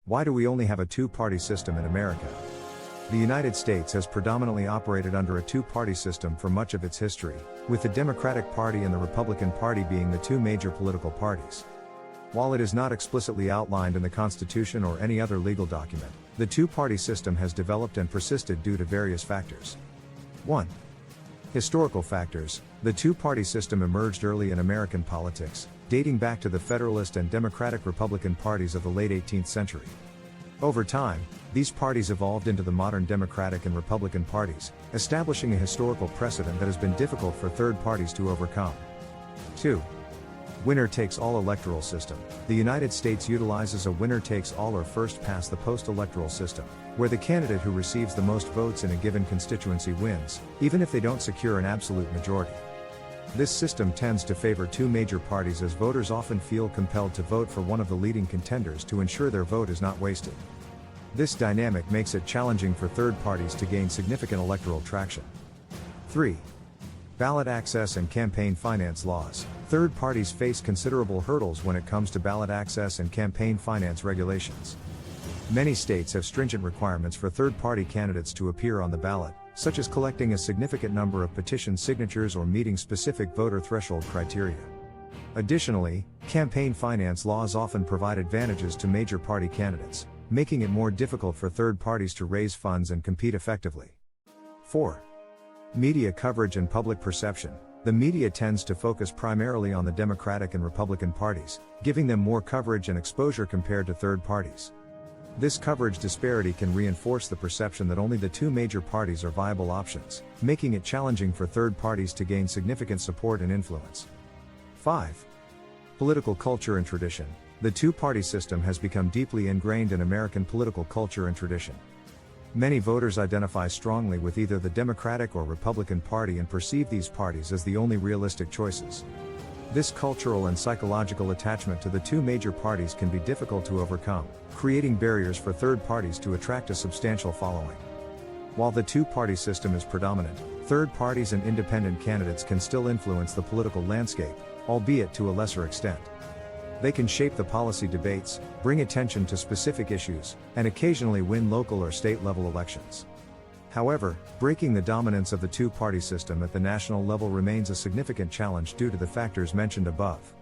Why do we only have a two-party system in America? The United States has predominantly operated under a two-party system for much of its history, with the Democratic Party and the Republican Party being the two major political parties. While it is not explicitly outlined in the Constitution or any other legal document, the two-party system has developed and persisted due to various factors. 1. Historical factors. The two-party system emerged early in American politics, dating back to the Federalist and Democratic-Republican parties of the late 18th century. Over time, these parties evolved into the modern Democratic and Republican parties, establishing a historical precedent that has been difficult for third parties to overcome. 2. Winner-takes-all electoral system. The United States utilizes a winner-takes-all or first-past the post-electoral system, where the candidate who receives the most votes in a given constituency wins, even if they don't secure an absolute majority. This system tends to favor two major parties as voters often feel compelled to vote for one of the leading contenders to ensure their vote is not wasted. This dynamic makes it challenging for third parties to gain significant electoral traction. 3. Ballot access and campaign finance laws. Third parties face considerable hurdles when it comes to ballot access and campaign finance regulations. Many states have stringent requirements for third-party candidates to appear on the ballot, such as collecting a significant number of petition signatures or meeting specific voter threshold criteria. Additionally, campaign finance laws often provide advantages to major party candidates, making it more difficult for third parties to raise funds and compete effectively. 4. Media coverage and public perception. The media tends to focus primarily on the Democratic and Republican parties, giving them more coverage and exposure compared to third parties. This coverage disparity can reinforce the perception that only the two major parties are viable options, making it challenging for third parties to gain significant support and influence. 5. Political culture and tradition. The two-party system has become deeply ingrained in American political culture and tradition. Many voters identify strongly with either the Democratic or Republican Party and perceive these parties as the only realistic choices. This cultural and psychological attachment to the two major parties can be difficult to overcome, creating barriers for third parties to attract a substantial following. While the two-party system is predominant, third parties and independent candidates can still influence the political landscape, albeit to a lesser extent. They can shape the policy debates, bring attention to specific issues, and occasionally win local or state-level elections. However, breaking the dominance of the two-party system at the national level remains a significant challenge due to the factors mentioned above.